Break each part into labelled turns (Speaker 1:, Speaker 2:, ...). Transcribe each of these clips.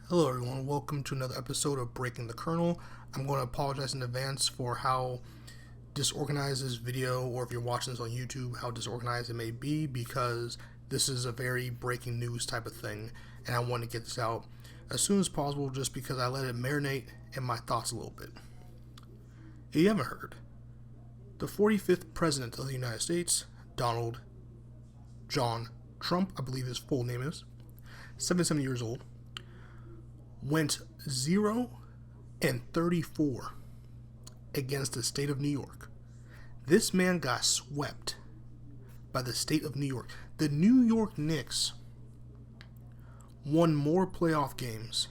Speaker 1: Hello, everyone. Welcome to another episode of Breaking the Kernel. I'm going to apologize in advance for how disorganized this video, or if you're watching this on YouTube, how disorganized it may be, because this is a very breaking news type of thing, and I want to get this out as soon as possible just because I let it marinate in my thoughts a little bit. If you haven't heard, the 45th President of the United States, Donald John Trump, I believe his full name is, 77 years old, went 0-34 against the state of New York. This man got swept by the state of New York. The New York Knicks won more playoff games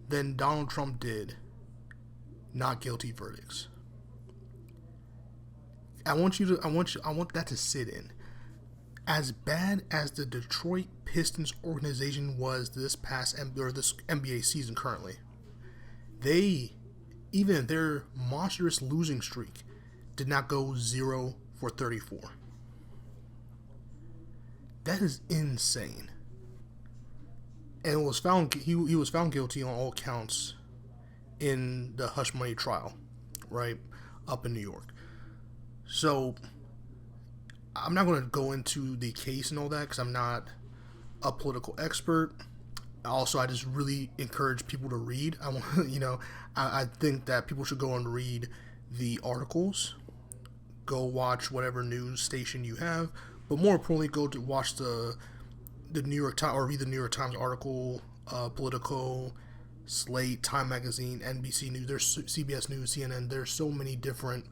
Speaker 1: than Donald Trump did not guilty verdicts. I want that to sit in. As bad as the Detroit Pistons organization was this NBA season currently, they, even their monstrous losing streak, did not go 0-34. That is insane. And he was found guilty on all counts in the hush money trial, right, up in New York. So I'm not going to go into the case and all that because I'm not a political expert. Also, I just really encourage people to read. I think that people should go and read the articles. Go watch whatever news station you have, but more importantly, go to watch the New York Times or read the New York Times article, Politico, Slate, Time Magazine, NBC News. There's CBS News, CNN. There's so many different.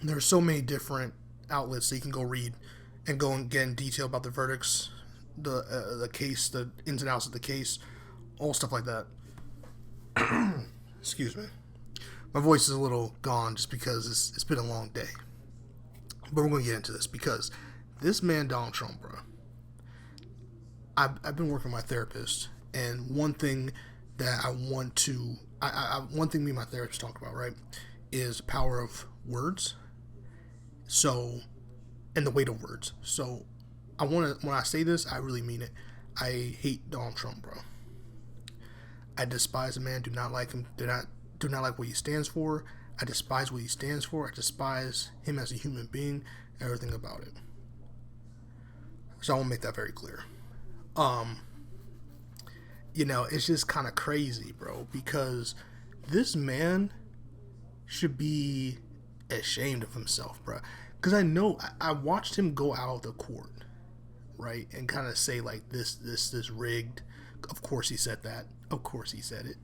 Speaker 1: There's so many different outlets that you can go read and go and get in detail about the verdicts, the case, the ins and outs of the case, all stuff like that. Excuse me. My voice is a little gone just because it's been a long day. But we're going to get into this because this man, Donald Trump, bro, I've been working with my therapist, and one thing that one thing me and my therapist talk about, right, is power of words. So, and the weight of words. So, when I say this, I really mean it. I hate Donald Trump, bro. I despise the man. Do not like him. Do not like what he stands for. I despise what he stands for. I despise him as a human being. Everything about it. So I want to make that very clear. It's just kind of crazy, bro, because this man should be ashamed of himself, bro. Because I watched him go out of the court, right, and kind of say like this rigged. Of course he said that. Of course he said it.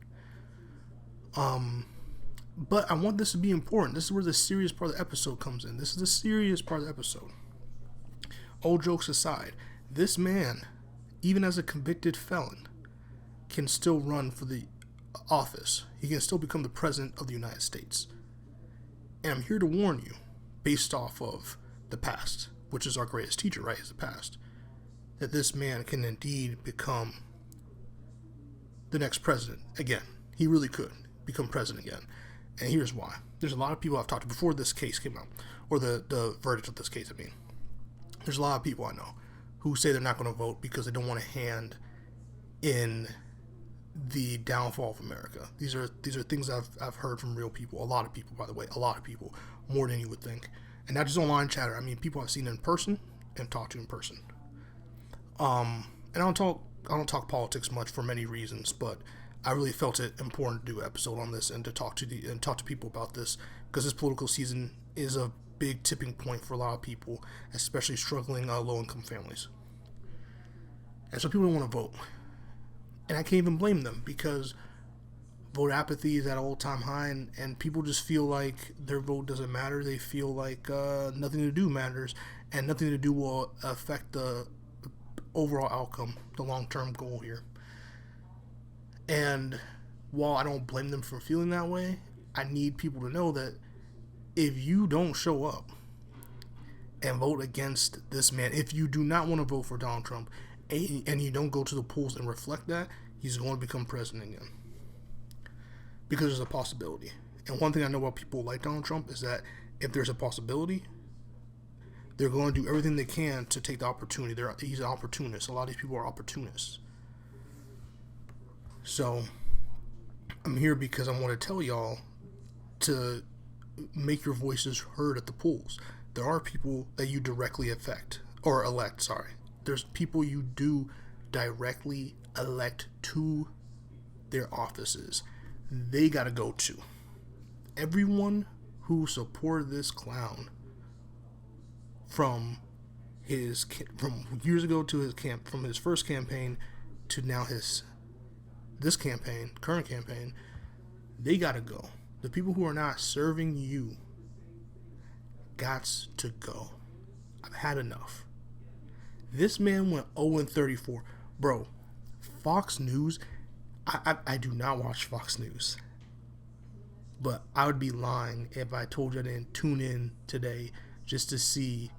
Speaker 1: But I want this to be important. This is where the serious part of the episode comes in. This is the serious part of the episode. All jokes aside, this man, even as a convicted felon, can still run for the office. He can still become the president of the United States. And I'm here to warn you, based off of the past, which is our greatest teacher, right, is the past, that this man can indeed become the next president again. He really could become president again. And here's why. There's a lot of people I've talked to before this case came out, or the verdict of this case, I mean. There's a lot of people I know who say they're not going to vote because they don't want to hand in the downfall of America. These are things I've heard from real people. A lot of people, by the way. A lot of people. More than you would think. And not just online chatter. I mean, people I've seen in person and talked to in person. And I don't talk politics much for many reasons, but I really felt it important to do an episode on this and to talk to people about this, because this political season is a big tipping point for a lot of people, especially struggling low-income families. And so people don't want to vote. And I can't even blame them, because vote apathy is at an all-time high, and people just feel like their vote doesn't matter. They feel like nothing to do matters, and nothing to do will affect the overall outcome, the long-term goal here. And while I don't blame them for feeling that way, I need people to know that if you don't show up and vote against this man, if you do not want to vote for Donald Trump, and you don't go to the polls and reflect that, he's going to become president again. Because there's a possibility. And one thing I know about people like Donald Trump is that if there's a possibility, they're going to do everything they can to take the opportunity. He's an opportunist. A lot of these people are opportunists. So I'm here because I want to tell y'all to make your voices heard at the polls. There are people that you directly elect. There's people you do directly elect to their offices. They gotta go too. Everyone who supported this clown from years ago to from his first campaign to now this current campaign, they gotta go. The people who are not serving you gots to go. I've had enough. This man went 0-34. Bro, Fox News, I do not watch Fox News. But I would be lying if I told you I didn't tune in today just to see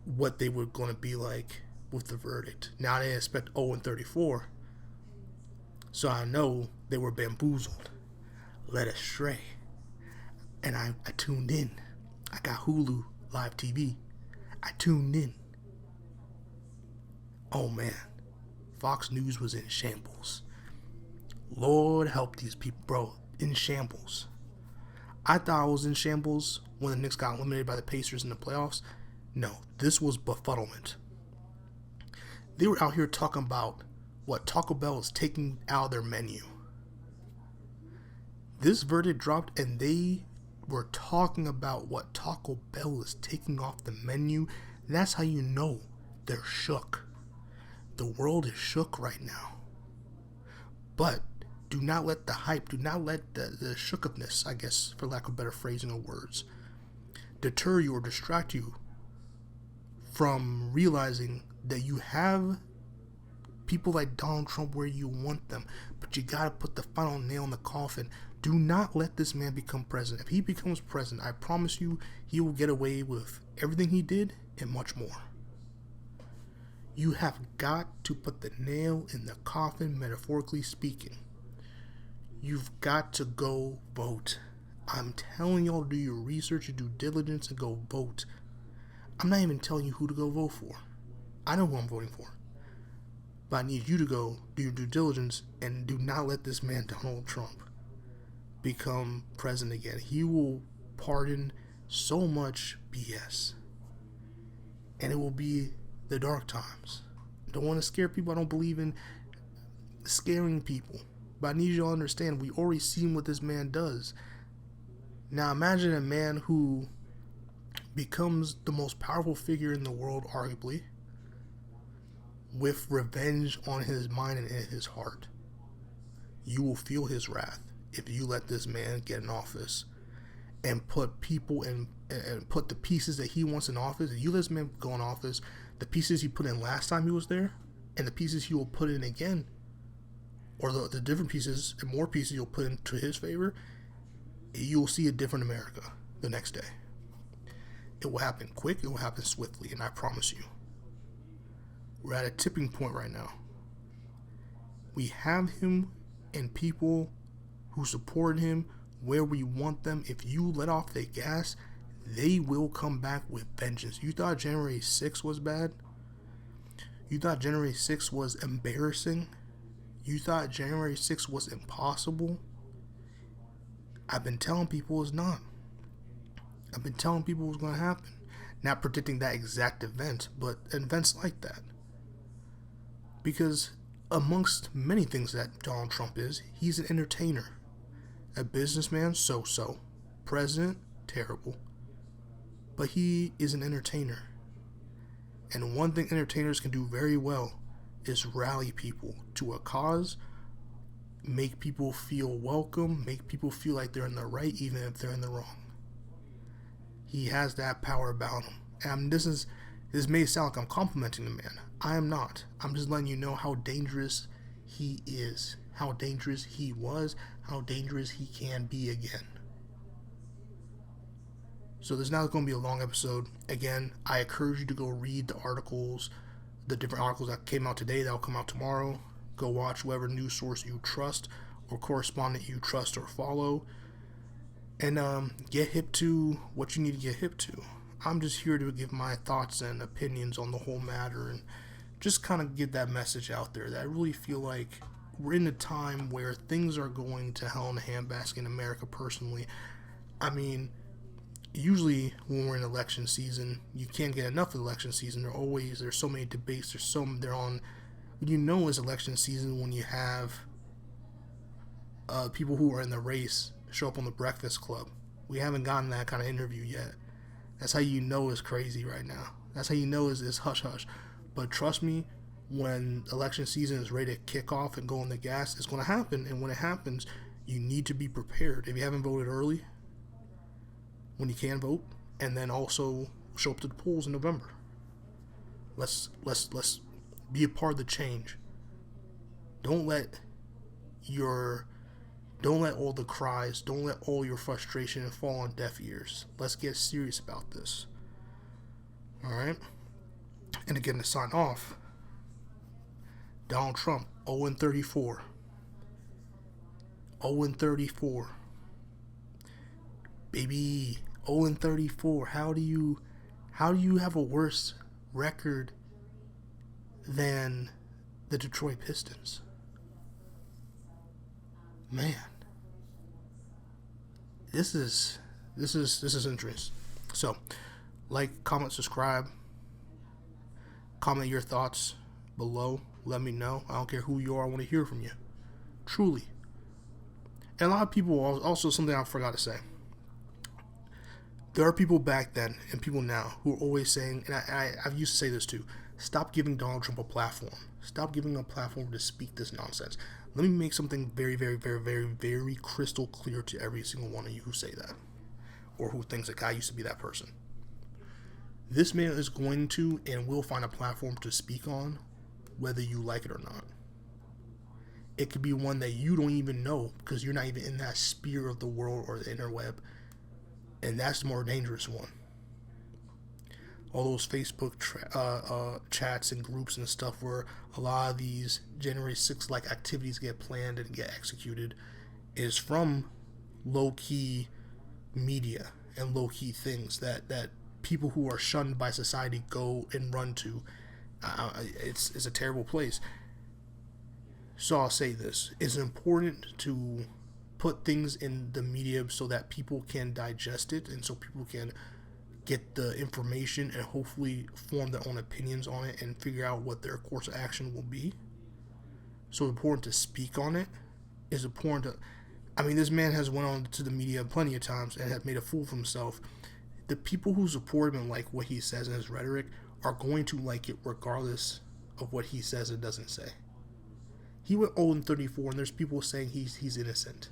Speaker 1: what they were going to be like with the verdict. Now, I didn't expect 0-34. So I know they were bamboozled, led astray. And I tuned in. I got Hulu Live TV. I tuned in. Oh man, Fox News was in shambles. Lord help these people, bro, in shambles. I thought I was in shambles when the Knicks got eliminated by the Pacers in the playoffs. No, this was befuddlement. They were out here talking about what Taco Bell is taking out of their menu. This verdict dropped and they were talking about what Taco Bell is taking off the menu. That's how you know they're shook. The world is shook right now. But do not let the hype, do not let the shookedness, I guess, for lack of better phrasing of words, deter you or distract you from realizing that you have people like Donald Trump where you want them, but you gotta put the final nail in the coffin. Do not let this man become president. If he becomes president, I promise you, he will get away with everything he did and much more. You have got to put the nail in the coffin, metaphorically speaking. You've got to go vote. I'm telling y'all to do your research, your due diligence, and go vote. I'm not even telling you who to go vote for. I know who I'm voting for. But I need you to go do your due diligence and do not let this man, Donald Trump, become president again. He will pardon so much BS. And it will be the dark times. I don't want to scare people. I don't believe in scaring people. But I need you to understand, we already seen what this man does. Now imagine a man who becomes the most powerful figure in the world, arguably, with revenge on his mind and in his heart. You will feel his wrath if you let this man get in office and put people in and put the pieces that he wants in office. If you let this man go in office, the pieces he put in last time he was there and the pieces he will put in again, or the different pieces and more pieces you'll put into his favor, you will see a different America the next day. It will happen quick, it will happen swiftly, and I promise you. We're at a tipping point right now. We have him and people who support him where we want them. If you let off the gas, they will come back with vengeance. You thought January 6th was bad? You thought January 6th was embarrassing? You thought January 6th was impossible? I've been telling people it's not. I've been telling people what's going to happen. Not predicting that exact event, but events like that. Because amongst many things that Donald Trump is, he's an entertainer. A businessman, so-so. President, terrible. But he is an entertainer. And one thing entertainers can do very well is rally people to a cause, make people feel welcome, make people feel like they're in the right even if they're in the wrong. He has that power about him. And this may sound like I'm complimenting the man. I am not. I'm just letting you know how dangerous he is, how dangerous he was, how dangerous he can be again. So there's not going to be a long episode. Again, I encourage you to go read the articles, the different articles that came out today that will come out tomorrow. Go watch whatever news source you trust or correspondent you trust or follow. And get hip to what you need to get hip to. I'm just here to give my thoughts and opinions on the whole matter and just kind of get that message out there that I really feel like we're in a time where things are going to hell in a handbasket in America. Personally, I mean, usually when we're in election season, you can't get enough of election season. There's so many debates. They're on. It's election season when you have people who are in the race show up on the Breakfast Club. We haven't gotten that kind of interview yet. That's how you know it's crazy right now. That's how you know it's hush hush. But trust me, when election season is ready to kick off and go on the gas, it's going to happen. And when it happens, you need to be prepared. If you haven't voted early, when you can vote, and then also show up to the polls in November. Let's be a part of the change. Don't let all the cries, don't let all your frustration fall on deaf ears. Let's get serious about this. Alright? And again, to sign off, Donald Trump, 0-34. 0-34. Baby, 0-34. How do you have a worse record than the Detroit Pistons? Man, this is interesting. So, like, comment, subscribe, comment your thoughts below. Let me know. I don't care who you are. I want to hear from you. Truly. And a lot of people, also something I forgot to say. There are people back then and people now who are always saying, and I've used to say this too, stop giving Donald Trump a platform. Stop giving him a platform to speak this nonsense. Let me make something very, very, very, very, very crystal clear to every single one of you who say that, or who thinks that I used to be that person. This man is going to and will find a platform to speak on, whether you like it or not. It could be one that you don't even know because you're not even in that sphere of the world or the interweb, and that's the more dangerous one. All those Facebook chats and groups and stuff where a lot of these January 6th like activities get planned and get executed is from low-key media and low-key things that people who are shunned by society go and run to. It's a terrible place. So I'll say this. It's important to put things in the media so that people can digest it and so people can get the information and hopefully form their own opinions on it and figure out what their course of action will be. So important to speak on it. It's important to... I mean, this man has went on to the media plenty of times and has made a fool of himself. The people who support him and like what he says in his rhetoric are going to like it regardless of what he says and doesn't say. He went 0-34 and there's people saying he's innocent.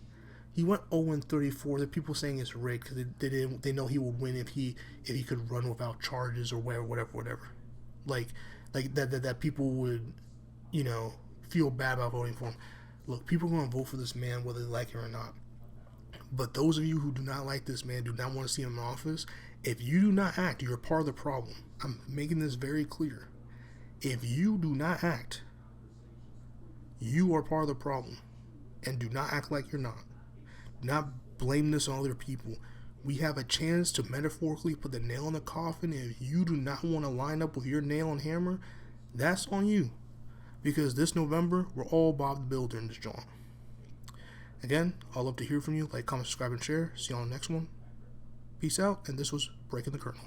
Speaker 1: He went 0-34. The people saying it's rigged because they know he would win if he could run without charges or whatever. Like that people would, feel bad about voting for him. Look, people are going to vote for this man whether they like it or not. But those of you who do not like this man, do not want to see him in office, if you do not act, you're part of the problem. I'm making this very clear. If you do not act, you are part of the problem. And do not act like you're not. Not blame this on other people. We have a chance to metaphorically put the nail in the coffin. If you do not want to line up with your nail and hammer, that's on you. Because this November, we're all Bob the Builder in this joint. Again, I'd love to hear from you. Like, comment, subscribe, and share. See you on the next one. Peace out. And this was Breaking the Kernel.